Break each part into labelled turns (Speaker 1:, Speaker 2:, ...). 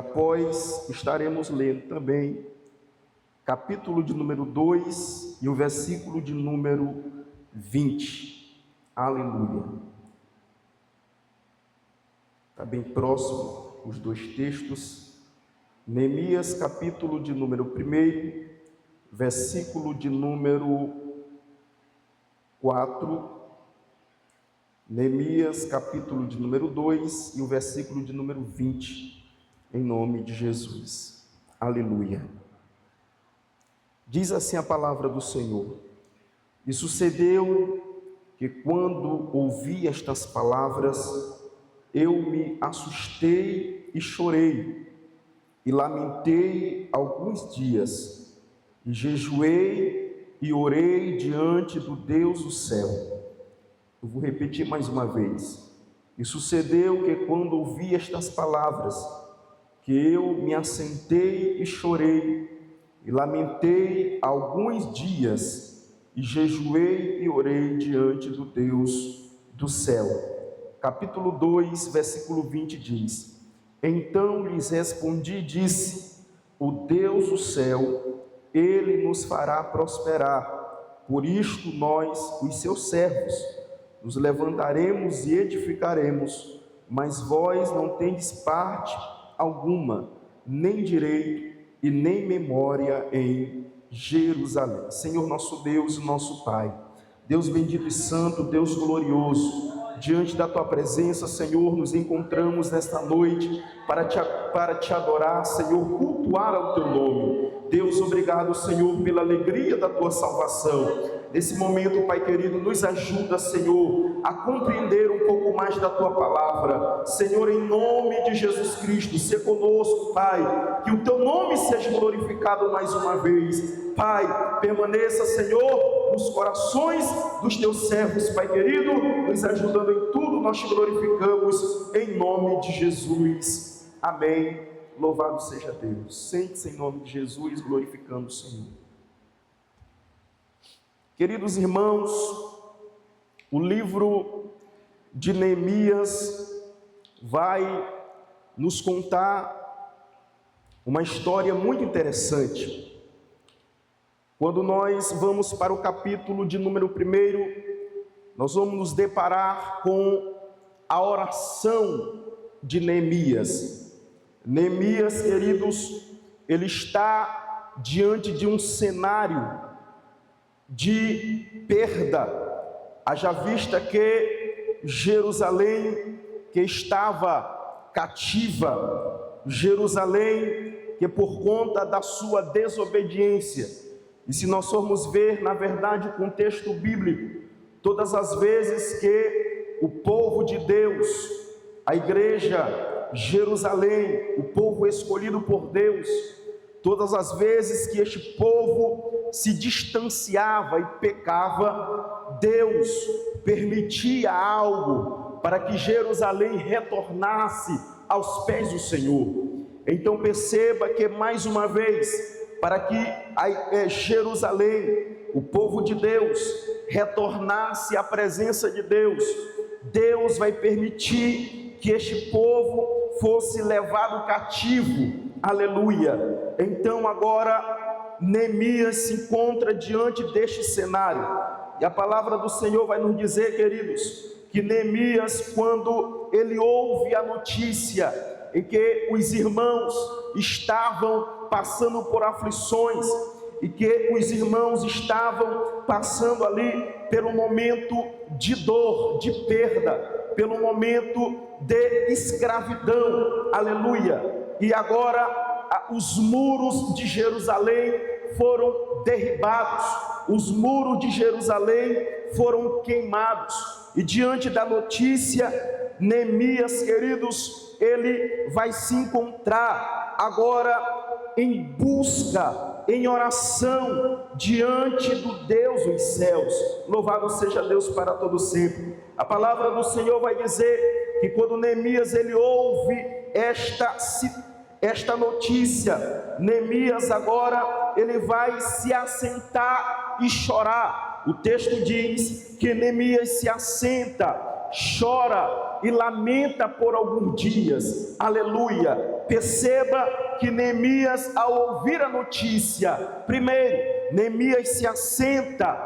Speaker 1: Após estaremos lendo também capítulo de número 2 e o versículo de número 20. Aleluia. Está bem próximo os dois textos. Neemias, capítulo de número 1, versículo de número 4. Neemias, capítulo de número 2 e o versículo de número 20. Em nome de Jesus. Aleluia. Diz assim a palavra do Senhor: E sucedeu que quando ouvi estas palavras, eu me assustei e chorei, e lamentei alguns dias, e jejuei e orei diante do Deus do céu. Eu vou repetir mais uma vez. E sucedeu que quando ouvi estas palavras, que eu me assentei e chorei, e lamentei alguns dias, e jejuei e orei diante do Deus do céu. Capítulo 2, versículo 20 diz: Então lhes respondi e disse: O Deus do céu, Ele nos fará prosperar. Por isto nós, os seus servos, nos levantaremos e edificaremos, mas vós não tendes parte alguma, nem direito e nem memória em Jerusalém. Senhor nosso Deus e nosso Pai, Deus bendito e santo, Deus glorioso, diante da Tua presença, Senhor, nos encontramos nesta noite para te adorar, Senhor, cultuar ao Teu nome. Deus, obrigado, Senhor, pela alegria da Tua salvação. Nesse momento, Pai querido, nos ajuda, Senhor, a compreender um pouco mais da Tua palavra. Senhor, em nome de Jesus Cristo, se conosco, Pai, que o Teu nome seja glorificado mais uma vez. Pai, permaneça, Senhor, nos corações dos Teus servos, Pai querido, nos ajudando em tudo, nós Te glorificamos, em nome de Jesus. Amém. Louvado seja Deus. Sente-se em nome de Jesus, glorificando o Senhor. Queridos irmãos, o livro de Neemias vai nos contar uma história muito interessante. Quando nós vamos para o capítulo de número 1, nós vamos nos deparar com a oração de Neemias. Neemias, queridos, ele está diante de um cenário de perda, haja vista que Jerusalém, que estava cativa, Jerusalém, que por conta da sua desobediência, e se nós formos ver, na verdade, o contexto bíblico, todas as vezes que o povo de Deus, a igreja, Jerusalém, o povo escolhido por Deus, todas as vezes que este povo se distanciava e pecava, Deus permitia algo para que Jerusalém retornasse aos pés do Senhor. Então perceba que mais uma vez, para que Jerusalém, o povo de Deus, retornasse à presença de Deus, Deus vai permitir que este povo fosse levado cativo. Aleluia. Então agora Neemias se encontra diante deste cenário, e a palavra do Senhor vai nos dizer, queridos, que Neemias, quando ele ouve a notícia em que os irmãos estavam passando por aflições, e que os irmãos estavam passando ali pelo momento de dor, de perda, pelo momento de escravidão, aleluia, e agora os muros de Jerusalém foram derribados, os muros de Jerusalém foram queimados, e diante da notícia, Neemias, queridos, ele vai se encontrar agora em busca, em oração, diante do Deus dos céus. Louvado seja Deus para todo sempre. A palavra do Senhor vai dizer que quando Neemias ele ouve esta notícia, Neemias agora ele vai se assentar e chorar. O texto diz que Neemias se assenta, chora e lamenta por alguns dias, aleluia, Perceba que Neemias, ao ouvir a notícia, primeiro, Neemias se assenta,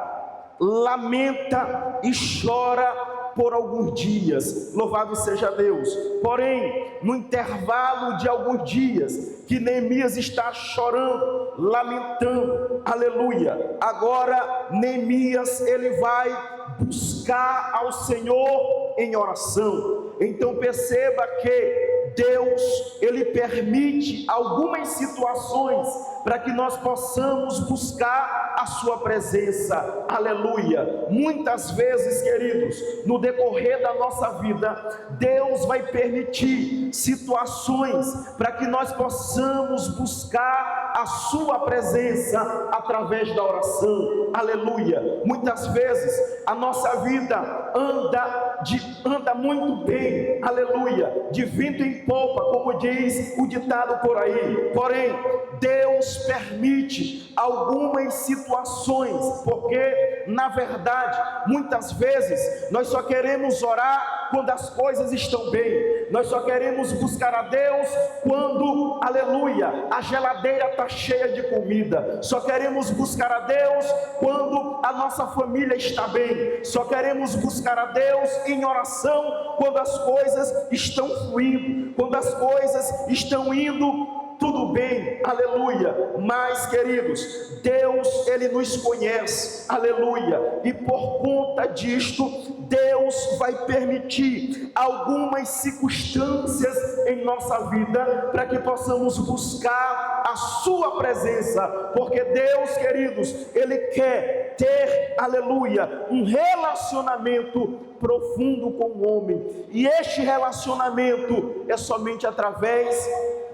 Speaker 1: lamenta e chora por alguns dias. Louvado seja Deus. Porém, no intervalo de alguns dias que Neemias está chorando, lamentando, aleluia, agora Neemias ele vai buscar ao Senhor em oração. Então perceba que Deus ele permite algumas situações para que nós possamos buscar a sua presença, aleluia. Muitas vezes, queridos, no decorrer da nossa vida, Deus vai permitir situações para que nós possamos buscar a sua presença através da oração, aleluia. Muitas vezes a nossa vida anda muito bem, aleluia, de vento em popa, como diz o ditado por aí. Porém, Deus permite algumas situações, porque na verdade, muitas vezes nós só queremos orar quando as coisas estão bem, nós só queremos buscar a Deus quando, aleluia, a geladeira está cheia de comida, só queremos buscar a Deus quando a nossa família está bem, só queremos buscar a Deus em oração quando as coisas estão fluindo, quando as coisas estão indo tudo bem, aleluia. Mas, queridos, Deus ele nos conhece, aleluia, e por conta disto Deus vai permitir algumas circunstâncias em nossa vida para que possamos buscar a sua presença, porque Deus, queridos, ele quer ter, aleluia, um relacionamento profundo com o homem, e este relacionamento é somente através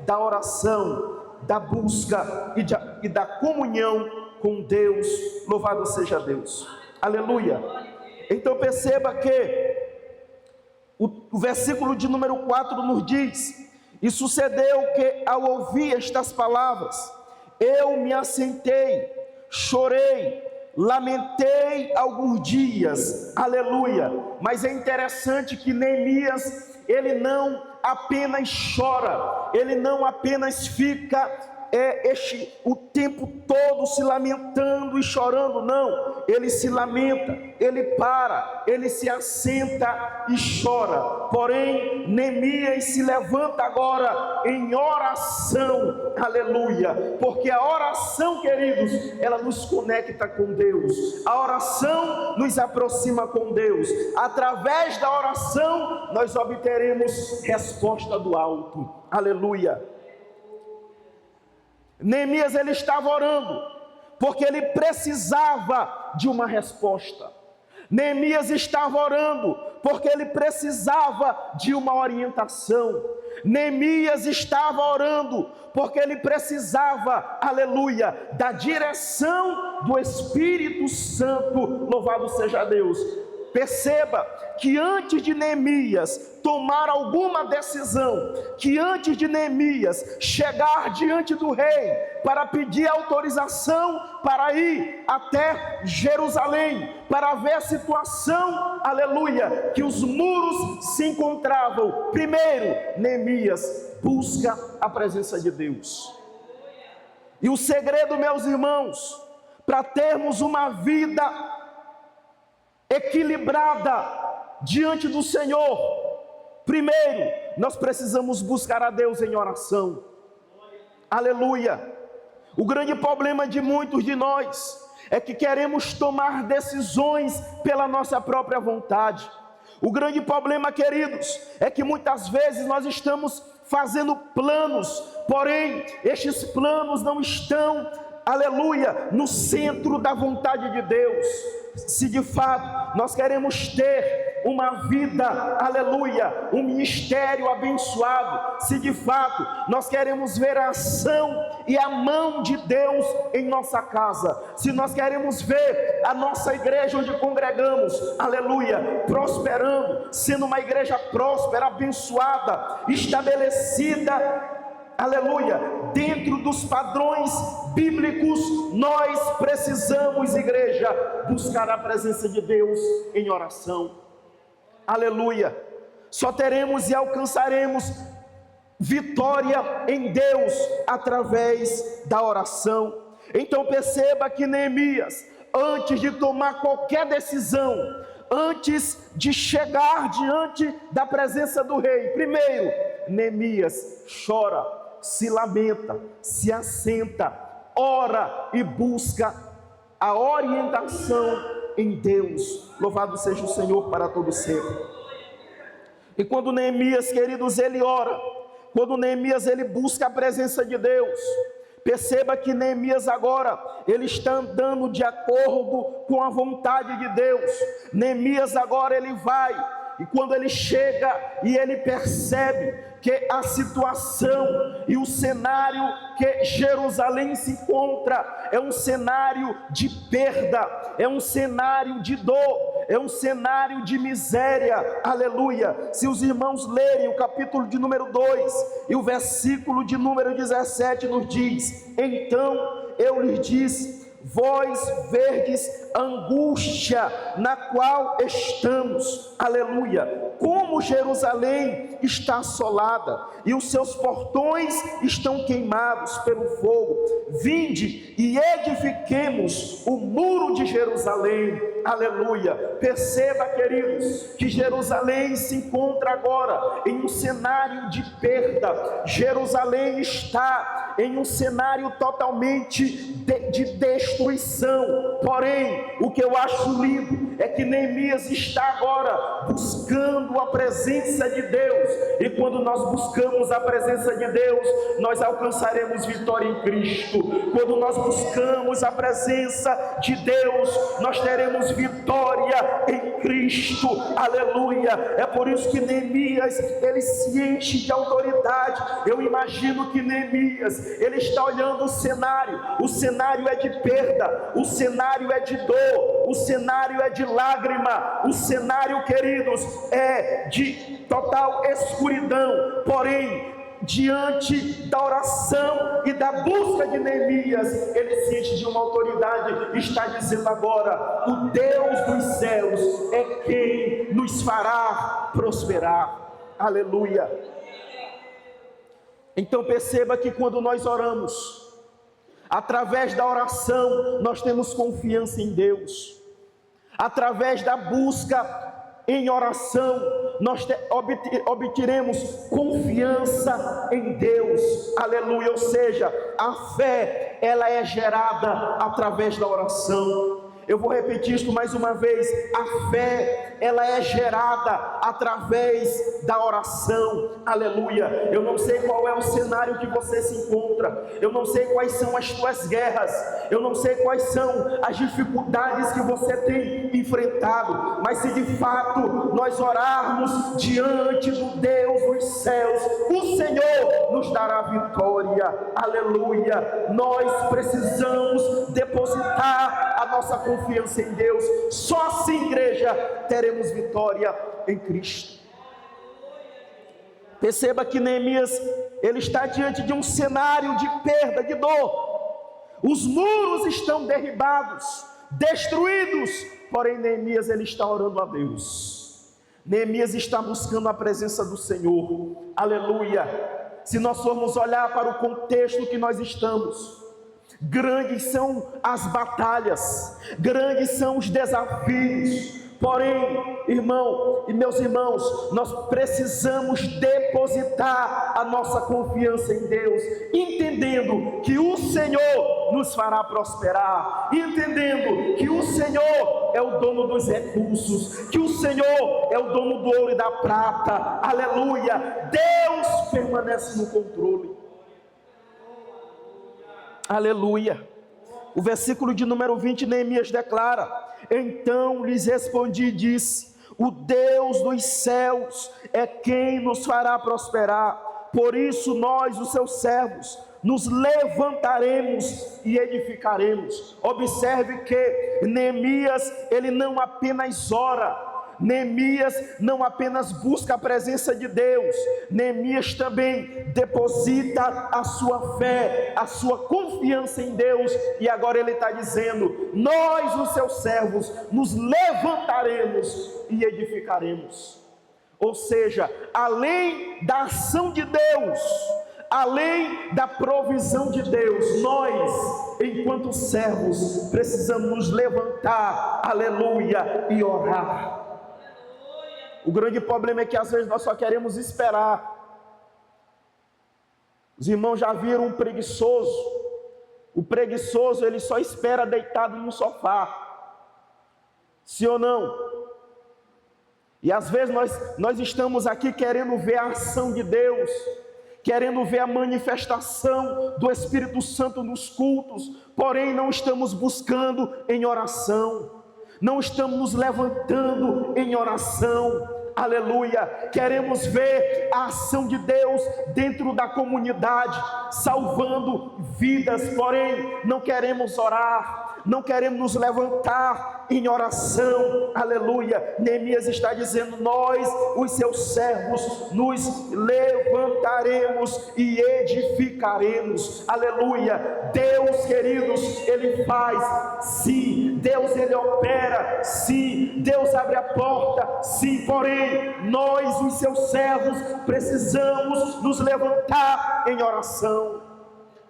Speaker 1: da oração, da busca e da comunhão com Deus. Louvado seja Deus, aleluia. Então perceba que o versículo de número 4 nos diz: e sucedeu que ao ouvir estas palavras, eu me assentei, chorei, lamentei alguns dias, aleluia. Mas é interessante que Neemias, ele não apenas chora, ele não apenas fica o tempo todo se lamentando e chorando, não, ele se lamenta, ele para, ele se assenta e chora. Porém, Neemias se levanta agora em oração, aleluia, porque a oração, queridos, ela nos conecta com Deus, a oração nos aproxima com Deus, através da oração nós obteremos resposta do alto, aleluia. Neemias ele estava orando, porque ele precisava de uma resposta. Neemias estava orando, porque ele precisava de uma orientação. Neemias estava orando, porque ele precisava, aleluia, da direção do Espírito Santo. Louvado seja Deus. Perceba que antes de Neemias tomar alguma decisão, que antes de Neemias chegar diante do rei para pedir autorização para ir até Jerusalém, para ver a situação, aleluia, que os muros se encontravam, primeiro Neemias busca a presença de Deus. E o segredo, meus irmãos, para termos uma vida equilibrada diante do Senhor, primeiro, nós precisamos buscar a Deus em oração, aleluia. O grande problema de muitos de nós é que queremos tomar decisões pela nossa própria vontade. O grande problema, queridos, é que muitas vezes nós estamos fazendo planos, porém, estes planos não estão, aleluia, no centro da vontade de Deus. Se de fato nós queremos ter uma vida, aleluia, um ministério abençoado, se de fato nós queremos ver a ação e a mão de Deus em nossa casa, se nós queremos ver a nossa igreja onde congregamos, aleluia, prosperando, sendo uma igreja próspera, abençoada, estabelecida, aleluia, dentro dos padrões bíblicos, nós precisamos, igreja, buscar a presença de Deus em oração, aleluia. Só teremos e alcançaremos vitória em Deus através da oração. Então perceba que Neemias, antes de tomar qualquer decisão, antes de chegar diante da presença do rei, primeiro, Neemias chora, se lamenta, se assenta, ora e busca a orientação em Deus. Louvado seja o Senhor para todo sempre. E quando Neemias, queridos, ele ora, quando Neemias ele busca a presença de Deus, perceba que Neemias agora, ele está andando de acordo com a vontade de Deus. Neemias agora ele vai, e quando ele chega e ele percebe que a situação e o cenário que Jerusalém se encontra é um cenário de perda, é um cenário de dor, é um cenário de miséria, aleluia. Se os irmãos lerem o capítulo de número 2 e o versículo de número 17 nos diz: então eu lhes disse, vós verdes a angústia na qual estamos, aleluia, como Jerusalém está assolada e os seus portões estão queimados pelo fogo, vinde e edifiquemos o muro de Jerusalém, aleluia. Perceba, queridos, que Jerusalém se encontra agora em um cenário de perda. Jerusalém está em um cenário totalmente de destruição. Porém, o que eu acho lindo é que Neemias está agora buscando a presença de Deus, e quando nós buscamos a presença de Deus, nós alcançaremos vitória em Cristo. Quando nós buscamos a presença de Deus, nós teremos vitória em Cristo, aleluia. É por isso que Neemias, ele se enche de autoridade. Eu imagino que Neemias, ele está olhando o cenário é de perda, o cenário é de dor, o cenário é de lágrima, o cenário, queridos, é de total escuridão. Porém, diante da oração e da busca de Neemias, ele se enche de uma autoridade, está dizendo agora: o Deus dos céus é quem nos fará prosperar, aleluia. Então perceba que quando nós oramos, através da oração, nós temos confiança em Deus. Através da busca em oração, nós obteremos confiança em Deus, aleluia. Ou seja, a fé, ela é gerada através da oração. Eu vou repetir isso mais uma vez: a fé, ela é gerada através da oração, aleluia. Eu não sei qual é o cenário que você se encontra, eu não sei quais são as tuas guerras, eu não sei quais são as dificuldades que você tem enfrentado, mas se de fato nós orarmos diante do Deus dos céus, o Senhor nos dará vitória, aleluia. Nós precisamos depositar a nossa confiança em Deus. Só assim, igreja, teremos vitória em Cristo. Perceba que Neemias, ele está diante de um cenário de perda, de dor. Os muros estão derribados, destruídos. Porém, Neemias, ele está orando a Deus. Neemias está buscando a presença do Senhor, aleluia. Se nós formos olhar para o contexto que nós estamos, grandes são as batalhas, grandes são os desafios. Porém, irmão e meus irmãos, nós precisamos depositar a nossa confiança em Deus, entendendo que o Senhor nos fará prosperar, entendendo que o Senhor é o dono dos recursos, que o Senhor é o dono do ouro e da prata, aleluia. Deus permanece no controle, aleluia. O versículo de número 20, Neemias declara: então lhes respondi e disse, o Deus dos céus é quem nos fará prosperar, por isso nós, os seus servos, nos levantaremos e edificaremos. Observe que Neemias, ele não apenas ora, Neemias não apenas busca a presença de Deus, Neemias também deposita a sua fé, a sua confiança em Deus. E agora ele está dizendo: nós, os seus servos, nos levantaremos e edificaremos. Ou seja, além da ação de Deus, além da provisão de Deus, nós, enquanto servos, precisamos nos levantar, aleluia, e orar. O grande problema é que às vezes nós só queremos esperar. Os irmãos já viram um preguiçoso? O preguiçoso, ele só espera deitado no sofá. Sim ou não? E às vezes nós estamos aqui querendo ver a ação de Deus, querendo ver a manifestação do Espírito Santo nos cultos, porém não estamos buscando em oração, não estamos nos levantando em oração, aleluia. Queremos ver a ação de Deus dentro da comunidade, salvando vidas, porém não queremos orar, não queremos nos levantar em oração, aleluia. Neemias está dizendo: nós, os seus servos, nos levantaremos e edificaremos, aleluia. Deus, queridos, Ele faz, sim. Deus, Ele opera, sim. Deus abre a porta, sim. Porém, nós, os seus servos, precisamos nos levantar em oração,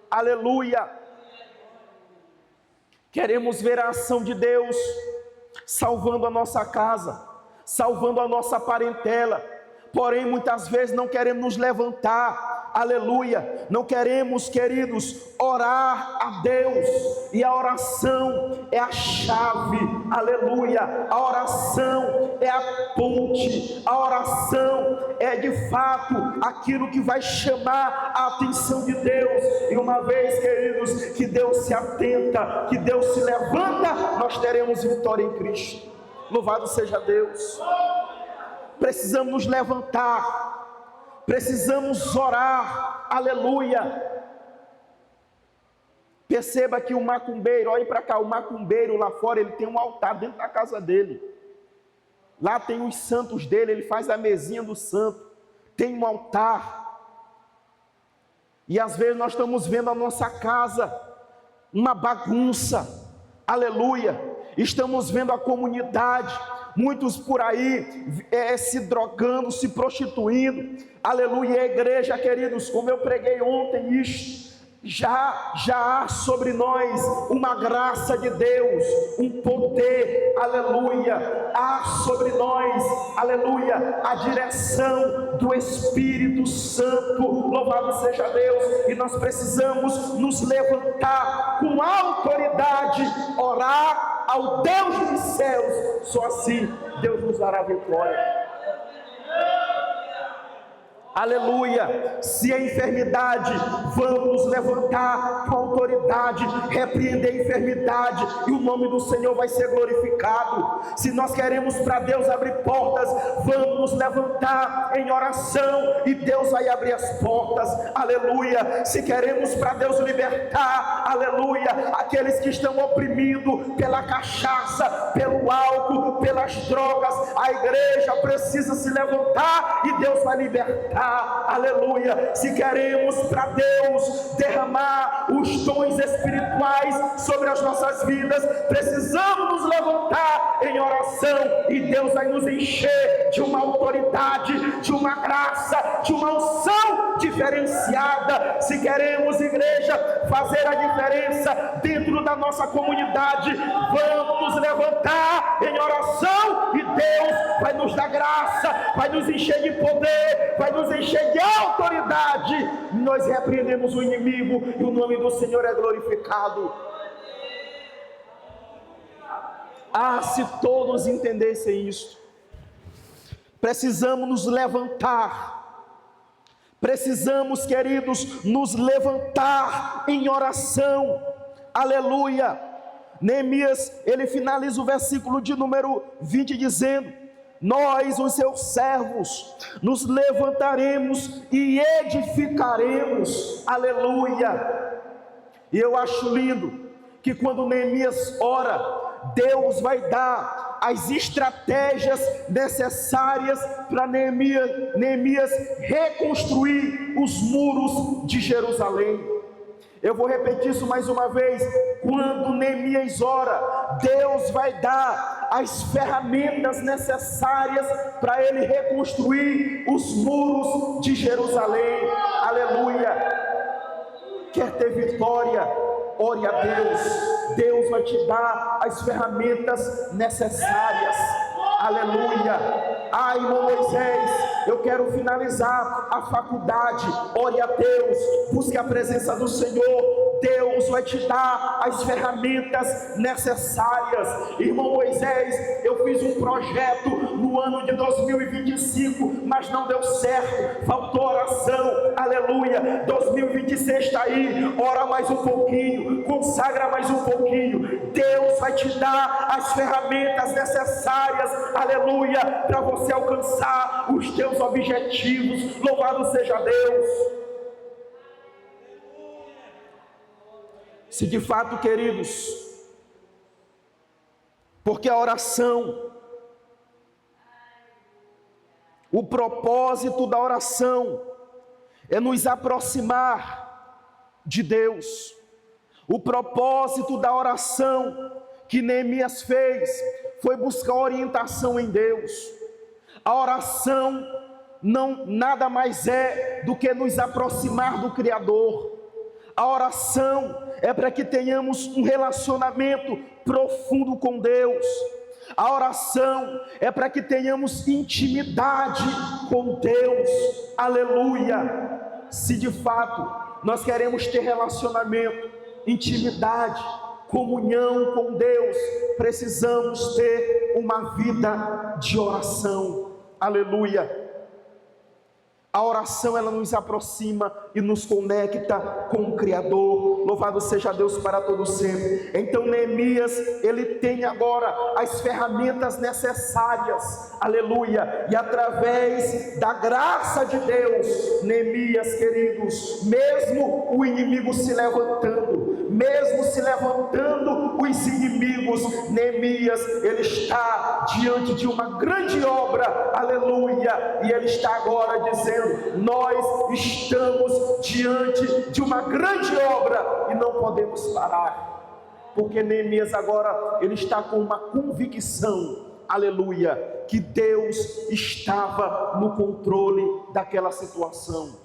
Speaker 1: aleluia. Queremos ver a ação de Deus salvando a nossa casa, salvando a nossa parentela, porém muitas vezes não queremos nos levantar, aleluia, não queremos, queridos, orar a Deus, e a oração é a chave, aleluia, a oração é a ponte, a oração é de fato aquilo que vai chamar a atenção de Deus, e uma vez, queridos, que Deus se atenta, que Deus se levanta, nós teremos vitória em Cristo. Louvado seja Deus. Precisamos nos levantar, precisamos orar, aleluia. Perceba que o macumbeiro, olhe para cá, o macumbeiro lá fora, ele tem um altar dentro da casa dele, lá tem os santos dele, ele faz a mesinha do santo, tem um altar, e às vezes nós estamos vendo a nossa casa uma bagunça, aleluia. Estamos vendo a comunidade, muitos por aí se drogando, se prostituindo, aleluia. E a igreja, queridos, como eu preguei ontem isto, já há sobre nós uma graça de Deus, um poder, aleluia, há sobre nós, aleluia, a direção do Espírito Santo, louvado seja Deus, e nós precisamos nos levantar com autoridade, orar ao Deus dos céus, só assim Deus nos dará vitória. Aleluia. Se a enfermidade, vamos nos levantar com autoridade, repreender a enfermidade, e o nome do Senhor vai ser glorificado. Se nós queremos para Deus abrir portas, vamos nos levantar em oração, e Deus vai abrir as portas, aleluia. Se queremos para Deus libertar, aleluia, aqueles que estão oprimidos pela cachaça, pelo álcool, pelas drogas, a igreja precisa se levantar e Deus vai libertar, aleluia. Se queremos para Deus derramar os dons espirituais sobre as nossas vidas, precisamos nos levantar em oração, e Deus vai nos encher de uma autoridade, de uma graça, de uma unção diferenciada. Se queremos, igreja, fazer a diferença dentro da nossa comunidade, vamos nos levantar em oração, e Deus vai nos dar graça, vai nos encher de poder, vai nos encher de autoridade. Nós repreendemos o inimigo e o nome do Senhor é glorificado. Ah, se todos entendessem isso. Precisamos nos levantar, precisamos, queridos, nos levantar em oração, aleluia. Neemias, ele finaliza o versículo de número 20 dizendo: nós, os seus servos, nos levantaremos e edificaremos, aleluia. E eu acho lindo que quando Neemias ora, Deus vai dar as estratégias necessárias para Neemias reconstruir os muros de Jerusalém. Eu vou repetir isso mais uma vez. Quando Neemias ora, Deus vai dar as ferramentas necessárias para ele reconstruir os muros de Jerusalém. Aleluia! Quer ter vitória? Ore a Deus. Deus vai te dar as ferramentas necessárias. Aleluia! Irmão Moisés, eu quero finalizar a faculdade. Ore a Deus, busque a presença do Senhor. Deus vai te dar as ferramentas necessárias. Irmão Moisés, eu fiz um projeto no ano de 2025, mas não deu certo, faltou oração. Aleluia! 2026 está aí, ora mais um pouquinho, consagra mais um pouquinho. Deus vai te dar as ferramentas necessárias, aleluia, para você alcançar os teus objetivos. Louvado seja Deus. Se de fato, queridos, porque a oração, o propósito da oração é nos aproximar de Deus. O propósito da oração que Neemias fez foi buscar orientação em Deus. A oração nada mais é do que nos aproximar do Criador. A oração é para que tenhamos um relacionamento profundo com Deus. A oração é para que tenhamos intimidade com Deus. Aleluia! Se de fato nós queremos ter relacionamento, intimidade, comunhão com Deus, precisamos ter uma vida de oração. Aleluia! A oração, ela nos aproxima e nos conecta com o Criador. Louvado seja Deus para todo sempre. Então Neemias, ele tem agora as ferramentas necessárias. Aleluia! E através da graça de Deus, Neemias, queridos, mesmo o inimigo se levantando, os inimigos, Neemias, ele está diante de uma grande obra. Aleluia! E ele está agora dizendo: nós estamos diante de uma grande obra e não podemos parar, porque Neemias agora ele está com uma convicção, aleluia, que Deus estava no controle daquela situação.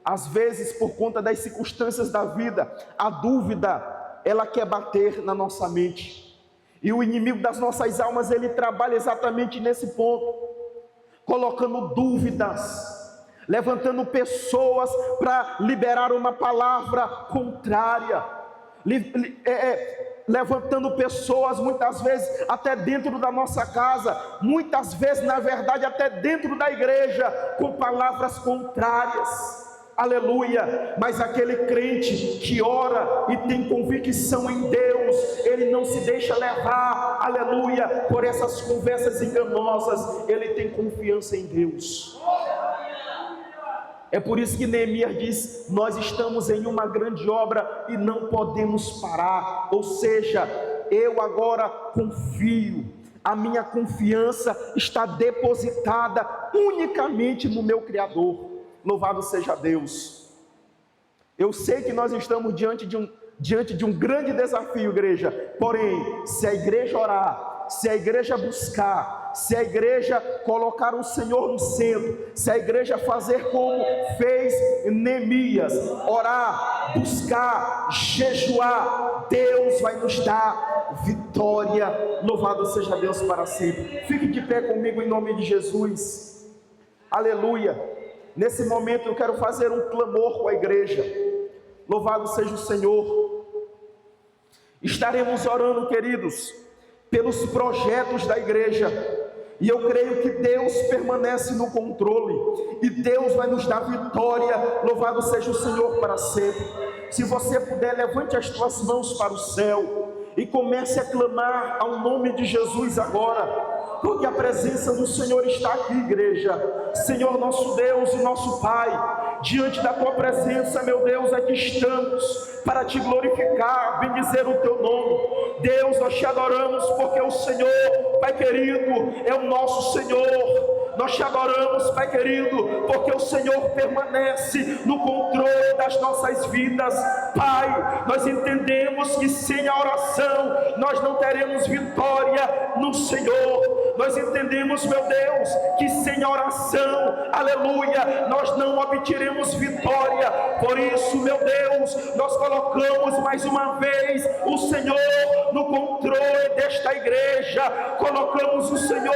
Speaker 1: Às vezes, por conta das circunstâncias da vida, a dúvida ela quer bater na nossa mente, e o inimigo das nossas almas, ele trabalha exatamente nesse ponto, colocando dúvidas, levantando pessoas para liberar uma palavra contrária, levantando pessoas muitas vezes até dentro da nossa casa, muitas vezes na verdade até dentro da igreja, com palavras contrárias. Aleluia! Mas aquele crente que ora e tem convicção em Deus, ele não se deixa levar, aleluia, por essas conversas enganosas. Ele tem confiança em Deus. É por isso que Neemias diz: nós estamos em uma grande obra e não podemos parar. Ou seja, eu agora confio, a minha confiança está depositada unicamente no meu Criador. Louvado seja Deus. Eu sei que nós estamos diante de um grande desafio, igreja. Porém, se a igreja orar, se a igreja buscar, se a igreja colocar o Senhor no centro, se a igreja fazer como fez Neemias, orar, buscar, jejuar, Deus vai nos dar vitória. Louvado seja Deus para sempre. Fique de pé comigo em nome de Jesus. Aleluia. Nesse momento eu quero fazer um clamor com a igreja. Louvado seja o Senhor. Estaremos orando, queridos, pelos projetos da igreja, e eu creio que Deus permanece no controle, e Deus vai nos dar vitória. Louvado seja o Senhor para sempre. Se você puder, levante as tuas mãos para o céu e comece a clamar ao nome de Jesus agora, porque a presença do Senhor está aqui, igreja. Senhor nosso Deus e nosso Pai, diante da tua presença, meu Deus, aqui estamos para te glorificar, bendizer o teu nome. Deus, nós te adoramos porque o Senhor, Pai querido, é o nosso Senhor. Nós te adoramos, Pai querido, porque o Senhor permanece no controle das nossas vidas. Pai, nós entendemos que sem a oração nós não teremos vitória no Senhor. Nós entendemos, meu Deus, que sem a oração, aleluia, nós não obteremos vitória. Por isso, meu Deus, nós colocamos mais uma vez o Senhor no controle desta igreja, colocamos o Senhor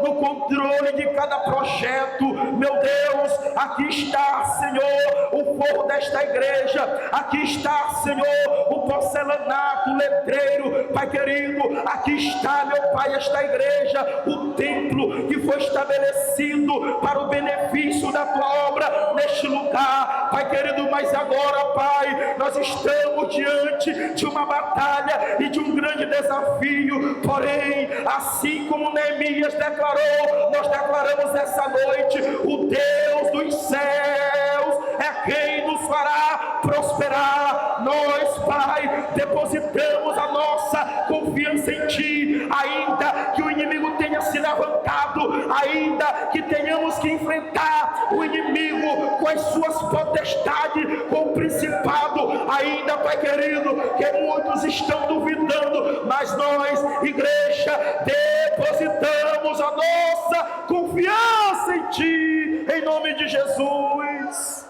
Speaker 1: no controle de cada projeto. Meu Deus, aqui está, Senhor, o forro desta igreja, aqui está, Senhor, o porcelanato, o letreiro, Pai querido, aqui está, meu Pai, esta igreja, o templo que foi estabelecido para o benefício da tua obra neste lugar, Pai querido. Mas agora, Pai, nós estamos diante de uma batalha e de um grande desafio. Porém, assim como Neemias declarou, nós declaramos essa noite: o Deus dos céus é quem nos fará prosperar. Nós, Pai, depositamos a nossa confiança em Ti, ainda que o inimigo tenha se levantado, ainda que tenhamos que enfrentar o inimigo com as suas potestades, com o principado, ainda, Pai querido, que muitos estão duvidando, mas nós, igreja, depositamos a nossa confiança em Ti, em nome de Jesus.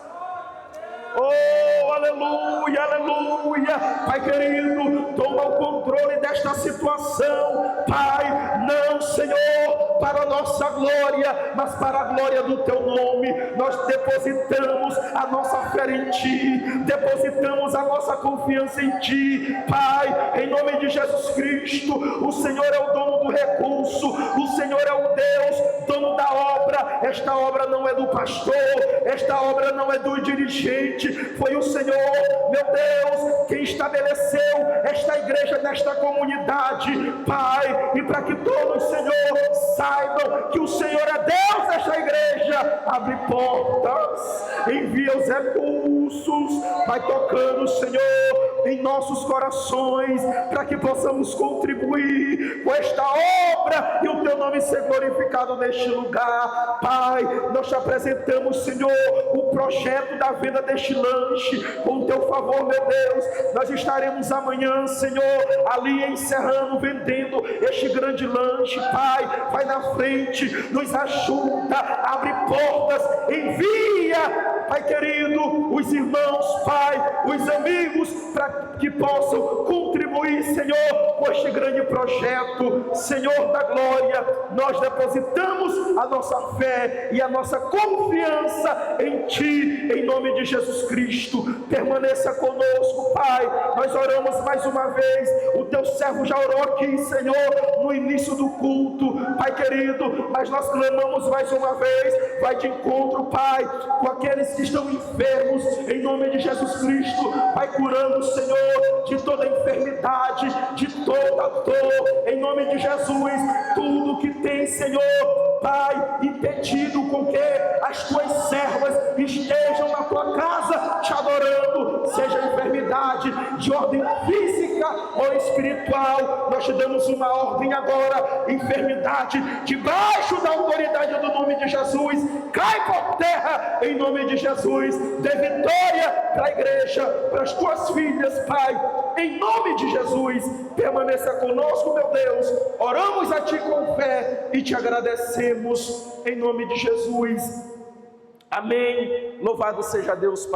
Speaker 1: Oh, aleluia, aleluia. Pai querido, toma o controle desta situação, Pai. Não, Senhor, para a nossa glória, mas para a glória do Teu nome. Nós depositamos a nossa fé em Ti, depositamos a nossa confiança em Ti, Pai, em nome de Jesus Cristo. O Senhor é o dono do recurso, o Senhor é o Deus, dono da obra. Esta obra não é do pastor, esta obra não é do dirigente. Foi o Senhor, meu Deus, quem estabeleceu esta igreja nesta comunidade, Pai. E para que todos, Senhor, saibam que o Senhor é Deus desta igreja, abre portas, envia os recursos, vai tocando, Senhor, em nossos corações, para que possamos contribuir com esta obra e o Teu nome ser glorificado neste lugar. Pai, nós te apresentamos, Senhor, o projeto da venda deste lanche. Com o Teu favor, meu Deus, nós estaremos amanhã, Senhor, ali encerrando, vendendo este grande lanche. Pai, vai na frente, nos ajuda, abre portas, envia, Pai querido, os irmãos, Pai, os amigos, para que possam contribuir, Senhor, com este grande projeto. Senhor da glória, nós depositamos a nossa fé e a nossa confiança em Ti, em nome de Jesus Cristo. Permaneça conosco, Pai. Nós oramos mais uma vez, o Teu servo já orou aqui, Senhor, no início do culto, Pai querido, mas nós clamamos mais uma vez, vai de encontro, Pai, com aqueles que estão enfermos, em nome de Jesus Cristo. Vai curando, Senhor, de toda enfermidade, de toda dor, em nome de Jesus. Tudo que tem, Senhor, Pai, impedido com que as Tuas servas estejam na Tua casa te adorando, seja enfermidade de ordem física ou espiritual, nós te damos uma ordem agora: enfermidade, debaixo da autoridade do nome de Jesus, cai por terra em nome de Jesus. Dê vitória para a igreja, para as Tuas filhas, Pai, em nome de Jesus. Permaneça conosco, meu Deus. Oramos a Ti com fé e Te agradecemos em nome de Jesus. Amém. Louvado seja Deus, Pai.